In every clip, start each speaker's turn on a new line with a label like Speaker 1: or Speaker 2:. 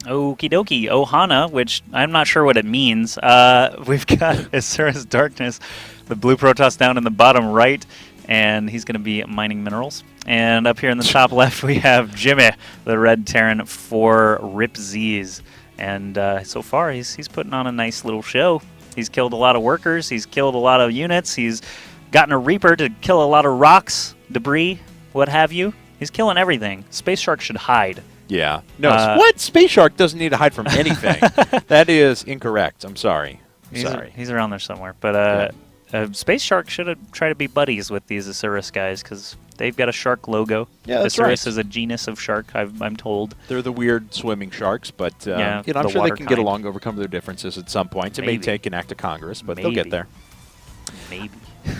Speaker 1: Okie dokie, Ohana, which I'm not sure what it means. We've got is.Darkness, the blue Protoss down in the bottom right, and he's going to be mining minerals. And up here in the top left, we have Jimmeh, the red Terran for ZeeZ. And so far, he's putting on a nice little show. He's killed a lot of workers. He's killed a lot of units. He's gotten a Reaper to kill a lot of rocks, debris, what have you. He's killing everything. Space Shark should hide.
Speaker 2: Yeah. No, what? Space Shark doesn't need to hide from anything. That is incorrect. I'm sorry.
Speaker 1: He's around there somewhere. But Space Shark should have tried to be buddies with these Isurus guys because they've got a shark logo.
Speaker 2: Yeah, that's
Speaker 1: Isurus
Speaker 2: right.
Speaker 1: is a genus of shark, I'm told.
Speaker 2: They're the weird swimming sharks, but
Speaker 1: yeah,
Speaker 2: I'm sure they can
Speaker 1: kind.
Speaker 2: get along, overcome their differences at some point. It may
Speaker 1: Maybe.
Speaker 2: take an act of Congress, but
Speaker 1: Maybe.
Speaker 2: they'll get there.
Speaker 1: Maybe.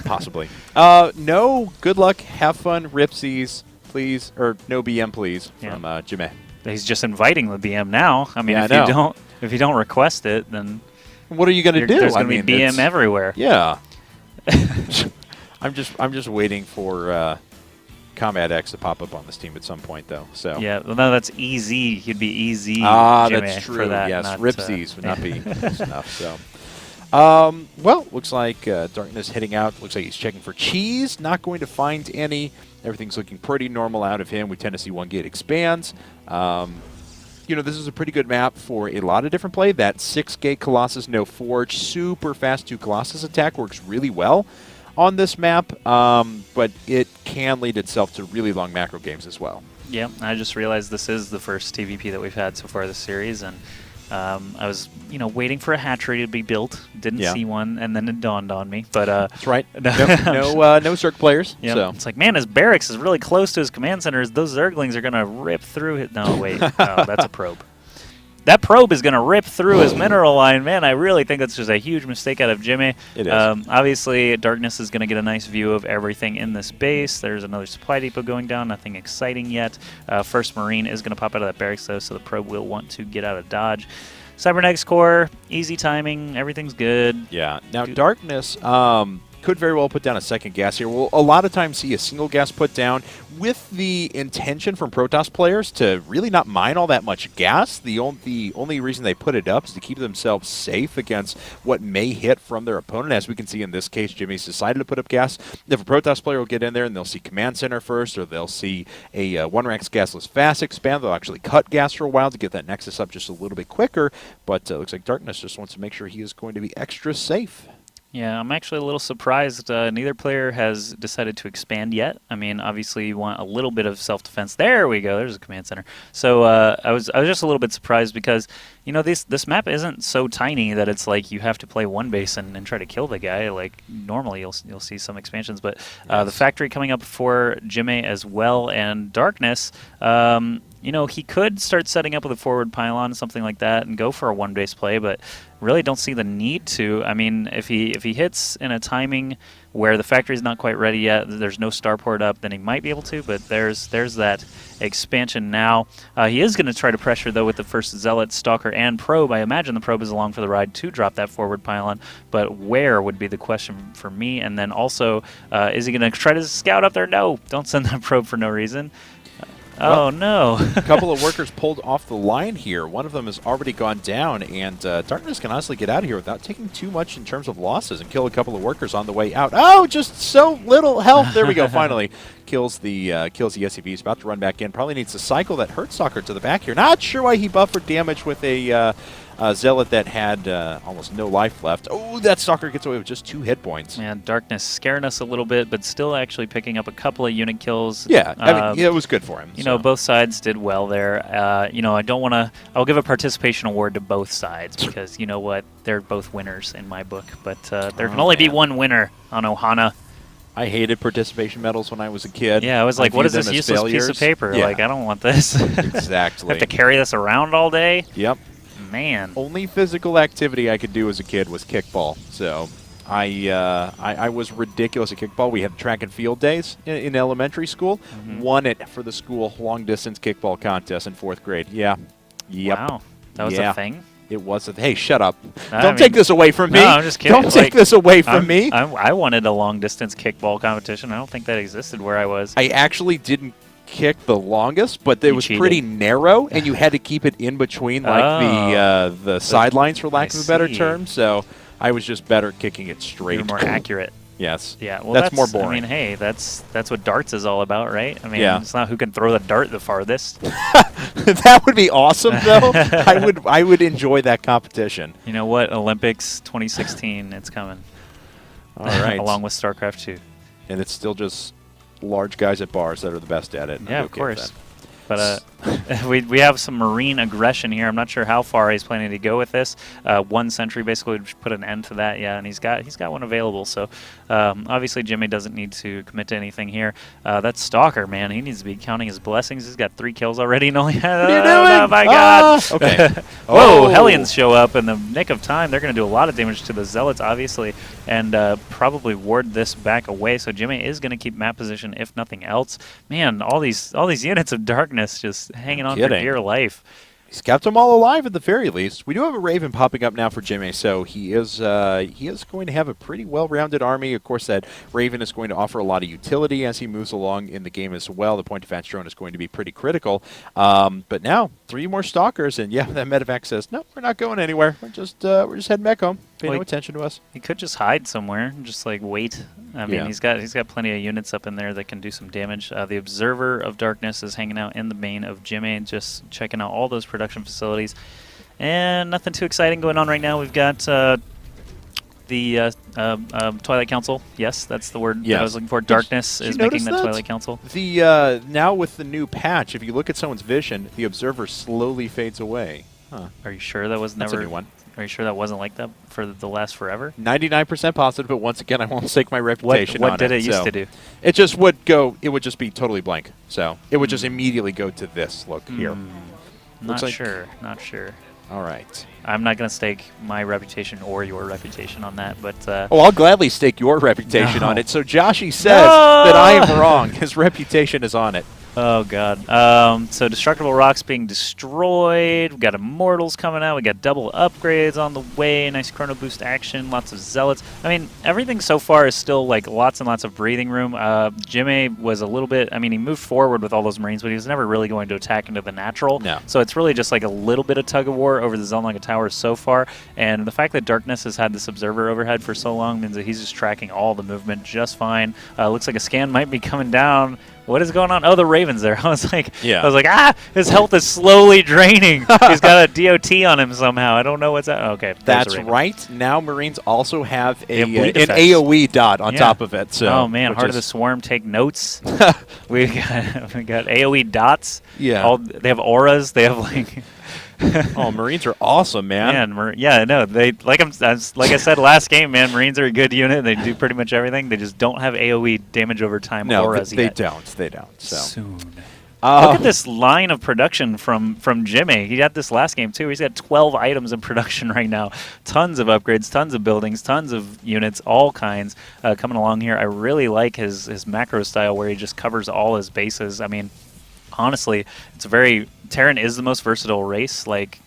Speaker 2: Possibly. No, good luck. Have fun. Ripsies, please. Or no BM, please, from Jimmeh.
Speaker 1: He's just inviting the BM now. I mean,
Speaker 2: Yeah,
Speaker 1: if you don't request it, then
Speaker 2: what are you going to do?
Speaker 1: There's going to be BM everywhere.
Speaker 2: Yeah. I'm just waiting for Combat X to pop up on this team at some point, though. So
Speaker 1: yeah, well, no, that's EZ. He'd be EZ.
Speaker 2: That's true.
Speaker 1: For that,
Speaker 2: yes,
Speaker 1: not,
Speaker 2: Ripsies would not be close enough. So, well, looks like Darkness heading out. Looks like he's checking for cheese. Not going to find any. Everything's looking pretty normal out of him. We tend to see 1 gate expands. This is a pretty good map for a lot of different play. That 6-gate Colossus, no forge, super fast 2 Colossus attack works really well on this map, but it can lead itself to really long macro games as well.
Speaker 1: Yeah, I just realized this is the first TVP that we've had so far this series, and I was, waiting for a hatchery to be built. Didn't see one, and then it dawned on me. But
Speaker 2: that's right. No Zerg players.
Speaker 1: Yep.
Speaker 2: So
Speaker 1: it's like, man, his barracks is really close to his command center. Those Zerglings are gonna rip through it. No, wait, no, that's a probe. That probe is going to rip through his mineral line. Man, I really think that's just a huge mistake out of Jimmeh.
Speaker 2: It is.
Speaker 1: Obviously, Darkness is going to get a nice view of everything in this base. There's another supply depot going down. Nothing exciting yet. First Marine is going to pop out of that barracks, though, so the probe will want to get out of dodge. Cybernetics core, easy timing. Everything's good.
Speaker 2: Yeah. Now, Darkness could very well put down a second gas here. We'll a lot of times see a single gas put down with the intention from Protoss players to really not mine all that much gas. The only reason they put it up is to keep themselves safe against what may hit from their opponent. As we can see in this case, Jimmy's decided to put up gas. If a Protoss player will get in there and they'll see command center first, or they'll see a 1-ranks gasless fast expand, they'll actually cut gas for a while to get that nexus up just a little bit quicker. But looks like Darkness just wants to make sure he is going to be extra safe.
Speaker 1: Yeah, I'm actually a little surprised neither player has decided to expand yet. I mean, obviously you want a little bit of self-defense. There we go. There's a command center. So I was just a little bit surprised because, this map isn't so tiny that it's like you have to play one base and try to kill the guy. Like normally you'll see some expansions, but the factory coming up for Jimmeh as well, and Darkness. He could start setting up with a forward pylon, something like that, and go for a one-base play, but really don't see the need to. I mean, if he hits in a timing where the factory's not quite ready yet, there's no starport up, then he might be able to, but there's that expansion now. He is going to try to pressure, though, with the first Zealot, Stalker, and Probe. I imagine the Probe is along for the ride to drop that forward pylon, but where would be the question for me? And then also, is he going to try to scout up there? No, don't send that Probe for no reason. Oh, no.
Speaker 2: A couple of workers pulled off the line here. One of them has already gone down, and Darkness can honestly get out of here without taking too much in terms of losses and kill a couple of workers on the way out. Oh, just so little health. There we go, finally. Kills the SCV. He's about to run back in. Probably needs to cycle that Hurt Stalker to the back here. Not sure why he buffered damage with a Zealot that had almost no life left. Oh, that Stalker gets away with just 2 hit points.
Speaker 1: Man, Darkness scaring us a little bit, but still actually picking up a couple of unit kills.
Speaker 2: Yeah, I mean, it was good for him.
Speaker 1: Both sides did well there. I don't want to. I'll give a participation award to both sides because you know what, they're both winners in my book. But there can only be one winner on Ohana.
Speaker 2: I hated participation medals when I was a kid.
Speaker 1: Yeah, I was like, what is this useless piece of paper?
Speaker 2: Yeah.
Speaker 1: Like, I don't want this.
Speaker 2: Exactly.
Speaker 1: I have to carry this around all day?
Speaker 2: Yep.
Speaker 1: Man.
Speaker 2: Only physical activity I could do as a kid was kickball. So I was ridiculous at kickball. We had track and field days in elementary school. Won it for the school long-distance kickball contest in 4th grade. Yeah. Yep.
Speaker 1: Wow. That was a thing?
Speaker 2: It was. Hey, shut up. Don't take this away from me.
Speaker 1: No, I'm just kidding.
Speaker 2: Don't take this away from me.
Speaker 1: I wanted a long-distance kickball competition. I don't think that existed where I was.
Speaker 2: I actually didn't kick the longest, but it was
Speaker 1: cheated.
Speaker 2: pretty narrow, and you had to keep it in between like the sidelines, for lack of a better term. So I was just better at kicking it straight.
Speaker 1: You're more accurate.
Speaker 2: Yes.
Speaker 1: Yeah. Well,
Speaker 2: that's more boring.
Speaker 1: I mean, hey, that's what darts is all about, right? I mean,
Speaker 2: Yeah.
Speaker 1: it's not who can throw the dart the farthest.
Speaker 2: That would be awesome, though. I would enjoy that competition.
Speaker 1: You know what? Olympics 2016, it's coming.
Speaker 2: All right.
Speaker 1: Along with StarCraft 2.
Speaker 2: And it's still just large guys at bars that are the best at it.
Speaker 1: Yeah, of course. But we have some marine aggression here. I'm not sure how far he's planning to go with this. 1 sentry basically would put an end to that. Yeah, and he's got one available. So obviously Jimmeh doesn't need to commit to anything here. That Stalker, man, he needs to be counting his blessings. He's got 3 kills already and only had.
Speaker 2: What are you doing?
Speaker 1: Oh my God!
Speaker 2: Okay.
Speaker 1: Whoa! Hellions show up in the nick of time. They're going to do a lot of damage to the Zealots, obviously, and probably ward this back away. So Jimmeh is going to keep map position if nothing else. Man, all these units of darkness just hanging on for dear life.
Speaker 2: He's kept them all alive at the very least. We do have a Raven popping up now for Jimmeh, so he is going to have a pretty well-rounded army. Of course, that Raven is going to offer a lot of utility as he moves along in the game as well. The point defense drone is going to be pretty critical. But now 3 more Stalkers, and yeah, that medevac says, no, we're not going anywhere. We're just heading back home. Pay no attention to us.
Speaker 1: He could just hide somewhere and just like wait. I mean, he's got plenty of units up in there that can do some damage. The Observer of Darkness is hanging out in the main of Jimmeh, just checking out all those production facilities. And nothing too exciting going on right now. We've got the Twilight Council. Yes, that's the word that I was looking for. Darkness is making that Twilight Council.
Speaker 2: The now with the new patch, if you look at someone's vision, the Observer slowly fades away. Huh.
Speaker 1: Are you sure that was
Speaker 2: That's
Speaker 1: never
Speaker 2: a new one?
Speaker 1: Are you sure that wasn't like that for the last forever?
Speaker 2: 99% positive, but once again, I won't stake my reputation on it.
Speaker 1: What did it used to do?
Speaker 2: It just would go. It would just be totally blank. So it would just immediately go to this look here.
Speaker 1: Not sure. Not sure.
Speaker 2: All right.
Speaker 1: I'm not going to stake my reputation or your reputation on that, but...
Speaker 2: oh, I'll gladly stake your reputation on it. So Joshy says that I am wrong. His reputation is on it.
Speaker 1: Oh, God. So Destructible Rocks being destroyed. We've got Immortals coming out. We got double upgrades on the way. Nice Chrono Boost action. Lots of Zealots. I mean, everything so far is still, like, lots and lots of breathing room. Jimmeh was a little bit... I mean, he moved forward with all those Marines, but he was never really going to attack into the natural.
Speaker 2: No.
Speaker 1: So it's really just, like, a little bit of tug-of-war over the Zelnaga Towers so far. And the fact that Darkness has had this Observer overhead for so long means that he's just tracking all the movement just fine. Looks like a scan might be coming down. What is going on? Oh, the Raven's there. I was like, his health is slowly draining. He's got a DOT on him somehow. I don't know what's that. Okay,
Speaker 2: that's right. Now Marines also have an
Speaker 1: AOE
Speaker 2: dot on top of it. So,
Speaker 1: oh man, Heart of the Swarm, take notes. we got AOE dots.
Speaker 2: Yeah,
Speaker 1: they have auras. They have like.
Speaker 2: Oh, Marines are awesome, man.
Speaker 1: No, they like I said last game, man. Marines are a good unit. They do pretty much everything. They just don't have AOE damage over time auras yet.
Speaker 2: They don't. So
Speaker 1: soon. Look at this line of production from Jimmeh. He got this last game too. He's got 12 items in production right now. Tons of upgrades, tons of buildings, tons of units, all kinds coming along here. I really like his macro style where he just covers all his bases. I mean, honestly, Terran is the most versatile race. Like,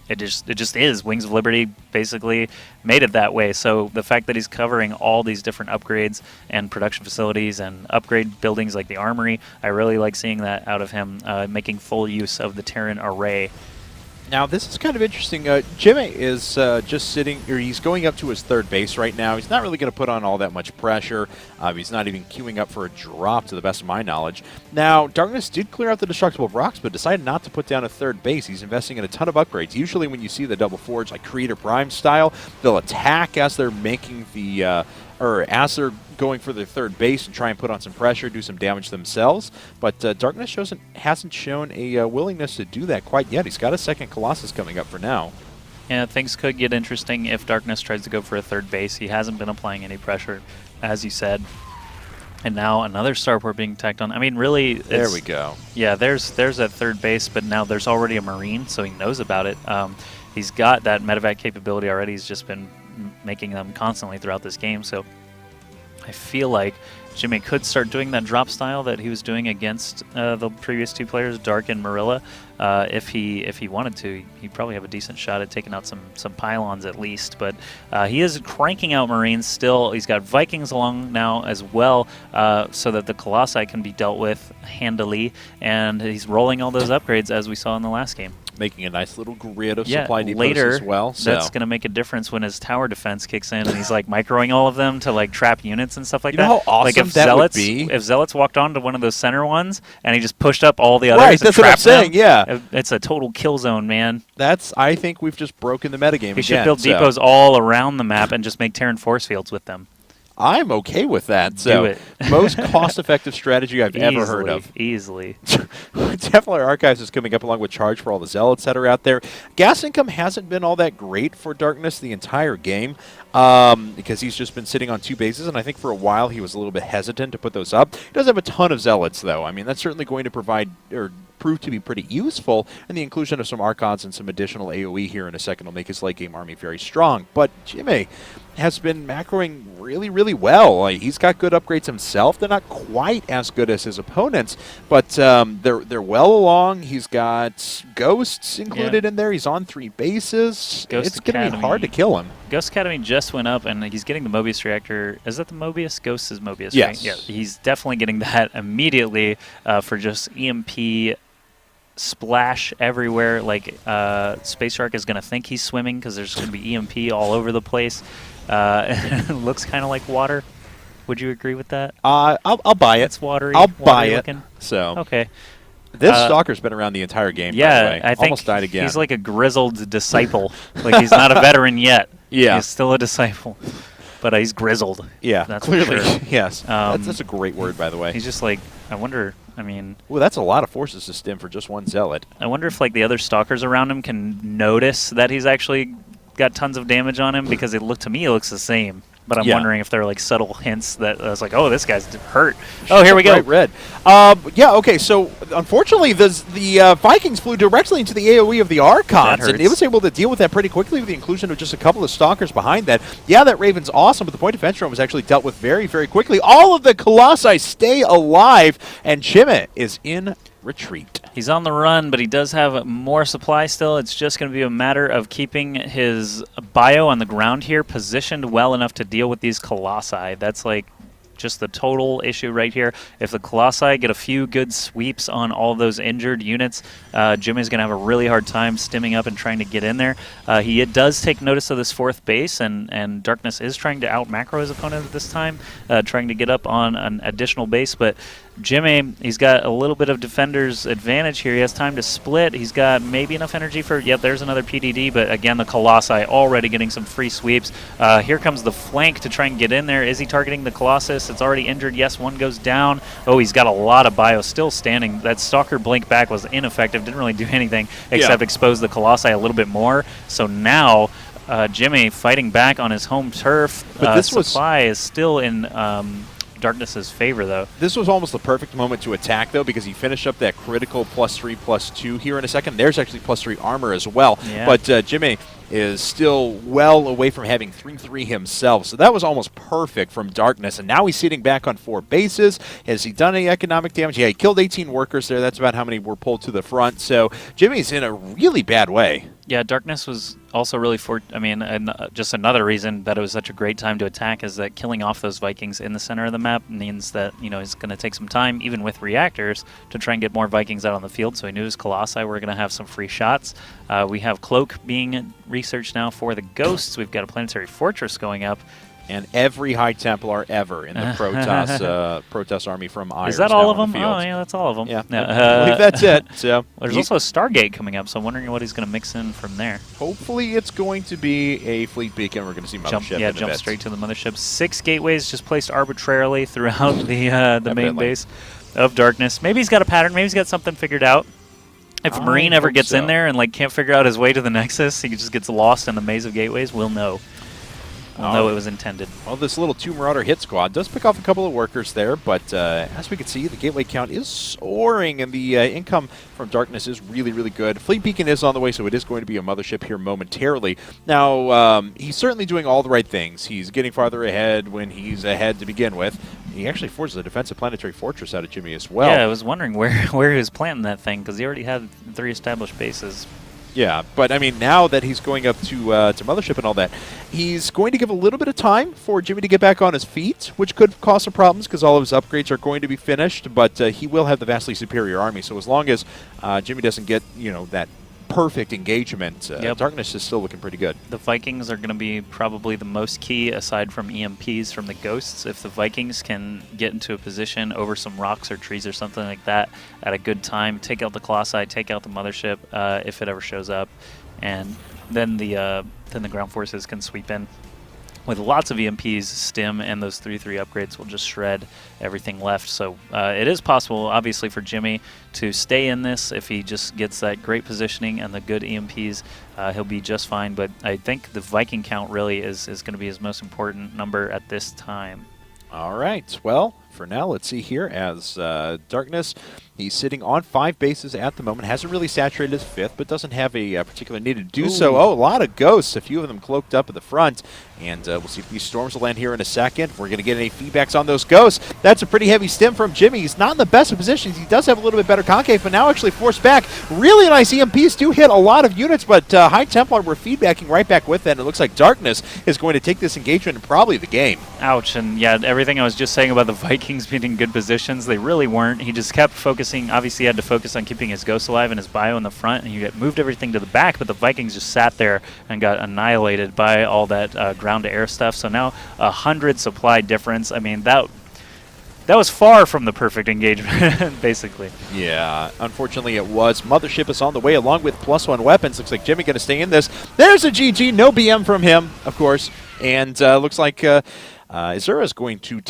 Speaker 1: it just is. Wings of Liberty basically made it that way. So the fact that he's covering all these different upgrades and production facilities and upgrade buildings like the armory, I really like seeing that out of him, making full use of the Terran array.
Speaker 2: Now, this is kind of interesting. Jimmeh is just sitting, or he's going up to his 3rd base right now. He's not really going to put on all that much pressure. He's not even queuing up for a drop, to the best of my knowledge. Now, Darkness did clear out the Destructible Rocks, but decided not to put down a 3rd base. He's investing in a ton of upgrades. Usually when you see the Double Forge, like Creator Prime style, they'll attack as they're making the... as they're going for their 3rd base and try and put on some pressure, do some damage themselves. But Darkness hasn't shown a willingness to do that quite yet. He's got a 2nd Colossus coming up for now.
Speaker 1: Yeah, things could get interesting if Darkness tries to go for a 3rd base. He hasn't been applying any pressure, as you said. And now another starport being tacked on. I mean, really...
Speaker 2: There we go.
Speaker 1: Yeah, there's that 3rd base, but now there's already a Marine, so he knows about it. He's got that medevac capability already. He's just been making them constantly throughout this game, so I feel like Jimmeh could start doing that drop style that he was doing against the previous two players, Dark and Marilla. If he wanted to, he'd probably have a decent shot at taking out some pylons at least. But he is cranking out Marines still. He's got Vikings along now as well, so that the Colossi can be dealt with handily. And he's rolling all those upgrades as we saw in the last game.
Speaker 2: Making a nice little grid of supply depots
Speaker 1: later,
Speaker 2: as well. So
Speaker 1: that's going to make a difference when his tower defense kicks in and he's like microing all of them to like trap units and stuff like
Speaker 2: you
Speaker 1: that.
Speaker 2: know how awesome
Speaker 1: like if
Speaker 2: that
Speaker 1: Zealots,
Speaker 2: would be?
Speaker 1: If Zealots walked on to one of those center ones and he just pushed up all the others
Speaker 2: right,
Speaker 1: and
Speaker 2: that's what I'm
Speaker 1: trapped
Speaker 2: saying,
Speaker 1: them,
Speaker 2: yeah.
Speaker 1: It's a total kill zone, man.
Speaker 2: I think we've just broken the metagame again.
Speaker 1: He should build depots all around the map and just make Terran force fields with them.
Speaker 2: I'm okay with that. So
Speaker 1: Do it.
Speaker 2: most cost-effective strategy I've ever heard of.
Speaker 1: Easily.
Speaker 2: Templar Archives is coming up along with Charge for all the Zealots that are out there. Gas income hasn't been all that great for Darkness the entire game because he's just been sitting on 2 bases, and I think for a while he was a little bit hesitant to put those up. He does have a ton of Zealots, though. I mean, that's certainly going to provide or prove to be pretty useful, and the inclusion of some Archons and some additional AoE here in a second will make his late-game army very strong. But Jimmeh has been macroing really, really well. Like, he's got good upgrades himself. They're not quite as good as his opponents, but they're well along. He's got Ghosts included in there. He's on 3 bases. It's going to be hard to kill him.
Speaker 1: Ghost Academy just went up, and he's getting the Mobius reactor. Is that the Mobius? Ghost is Mobius,
Speaker 2: yes.
Speaker 1: Right? Yeah, he's definitely getting that immediately for just EMP splash everywhere. Like Space Shark is going to think he's swimming because there's going to be EMP all over the place. It looks kind of like water. Would you agree with that?
Speaker 2: I'll buy it.
Speaker 1: It's watery.
Speaker 2: I'll buy it.
Speaker 1: Looking.
Speaker 2: So
Speaker 1: okay.
Speaker 2: This Stalker's been around the entire game.
Speaker 1: Yeah,
Speaker 2: by the way.
Speaker 1: I think
Speaker 2: almost died again.
Speaker 1: he's like a grizzled disciple. Like he's not a veteran yet.
Speaker 2: Yeah,
Speaker 1: he's still a disciple, but he's grizzled.
Speaker 2: Yeah,
Speaker 1: that's
Speaker 2: clearly.
Speaker 1: Sure.
Speaker 2: Yes, that's a great word, by the way.
Speaker 1: He's just like, I wonder. I mean,
Speaker 2: well, that's a lot of forces to stem for just one zealot.
Speaker 1: I wonder if like the other stalkers around him can notice that he's actually got tons of damage on him, because it looks the same. But I'm wondering if there are like subtle hints that I was like, oh, this guy's hurt. Oh, here we go.
Speaker 2: Red. Yeah, okay, so unfortunately the Vikings flew directly into the AoE of the Archons, and it was able to deal with that pretty quickly with the inclusion of just a couple of Stalkers behind that. Yeah, that Raven's awesome, but the point defense drone was actually dealt with very, very quickly. All of the Colossi stay alive, and Jimmeh is in retreat.
Speaker 1: He's on the run, but he does have more supply still. It's just going to be a matter of keeping his bio on the ground here positioned well enough to deal with these Colossi. That's like just the total issue right here. If the Colossi get a few good sweeps on all those injured units, Jimmeh's going to have a really hard time stimming up and trying to get in there. He does take notice of this 4th base, and Darkness is trying to out-macro his opponent at this time, trying to get up on an additional base, but Jimmeh, he's got a little bit of defender's advantage here. He has time to split. He's got maybe enough energy for, yep, there's another PDD, but again, the Colossi already getting some free sweeps. Here comes the flank to try and get in there. Is he targeting the Colossus? It's already injured. Yes, one goes down. Oh, he's got a lot of bio still standing. That Stalker blink back was ineffective. Didn't really do anything except expose the Colossi a little bit more. So now Jimmeh fighting back on his home turf. But this supply is still in Darkness's favor, though.
Speaker 2: This was almost the perfect moment to attack, though, because he finished up that critical +3/+2 here in a second. There's actually +3 armor as well. Yeah. But Jimmeh is still well away from having 3/3 himself. So that was almost perfect from Darkness. And now he's sitting back on 4 bases. Has he done any economic damage? Yeah, he killed 18 workers there. That's about how many were pulled to the front. So Jimmeh's in a really bad way.
Speaker 1: Yeah, Darkness was also really just another reason that it was such a great time to attack is that killing off those Vikings in the center of the map means that, you know, it's going to take some time, even with reactors, to try and get more Vikings out on the field. So he knew his Colossi were going to have some free shots. We have Cloak being researched now for the Ghosts. We've got a Planetary Fortress going up.
Speaker 2: And every High Templar ever in the Protoss army from Isurus.
Speaker 1: Is that all of them? Oh, yeah, that's all of them.
Speaker 2: Yeah, I believe that's it. So
Speaker 1: there's also a Stargate coming up, so I'm wondering what he's going to mix in from there.
Speaker 2: Hopefully it's going to be a fleet beacon. We're going to see Mothership.
Speaker 1: Jump straight to the Mothership. 6 gateways just placed arbitrarily throughout the main base of Darkness. Maybe he's got a pattern. Maybe he's got something figured out. If a Marine ever gets in there and can't figure out his way to the Nexus, he just gets lost in the maze of gateways, we'll know. We'll know it was intended.
Speaker 2: Well, this little 2 Marauder hit squad does pick off a couple of workers there, but as we can see, the gateway count is soaring, and the income from Darkness is really, really good. Fleet Beacon is on the way, so it is going to be a Mothership here momentarily. Now, he's certainly doing all the right things. He's getting farther ahead when he's ahead to begin with. he actually forces a defensive planetary fortress out of Jimmeh as well.
Speaker 1: Yeah, I was wondering where he was planting that thing, because he already had 3 established bases.
Speaker 2: Yeah, but I mean, now that he's going up to Mothership and all that, he's going to give a little bit of time for Jimmeh to get back on his feet, which could cause some problems because all of his upgrades are going to be finished, but he will have the vastly superior army. So as long as Jimmeh doesn't get, that perfect engagement, Darkness is still looking pretty good.
Speaker 1: The Vikings are going to be probably the most key, aside from EMPs from the Ghosts. If the Vikings can get into a position over some rocks or trees or something like that at a good time, take out the Colossi, take out the Mothership if it ever shows up, and then the ground forces can sweep in. With lots of EMPs, Stim and those 3/3 upgrades will just shred everything left. So it is possible, obviously, for Jimmeh to stay in this. If he just gets that great positioning and the good EMPs, he'll be just fine. But I think the Viking count really is going to be his most important number at this time.
Speaker 2: All right. Well, for now, let's see here as Darkness. He's sitting on 5 bases at the moment. Hasn't really saturated his 5th, but doesn't have a particular need to do so. Oh, a lot of ghosts. A few of them cloaked up at the front. And we'll see if these storms will land here in a second. We're going to get any feedbacks on those ghosts. That's a pretty heavy stim from Jimmeh. He's not in the best of positions. He does have a little bit better concave, but now actually forced back. Really nice EMPs do hit a lot of units, but High Templar were feedbacking right back with that. And it looks like Darkness is going to take this engagement and probably the game.
Speaker 1: Ouch. And yeah, everything I was just saying about the Vikings being in good positions, they really weren't. He just kept focusing. Obviously, he had to focus on keeping his ghosts alive and his bio in the front, and you moved everything to the back, but the Vikings just sat there and got annihilated by all that ground-to-air stuff. So now 100 supply difference. I mean, that was far from the perfect engagement, basically.
Speaker 2: Yeah, unfortunately it was. Mothership is on the way along with +1 weapons. Looks like Jimmeh going to stay in this. There's a GG. No BM from him, of course. And looks like Isurus is going to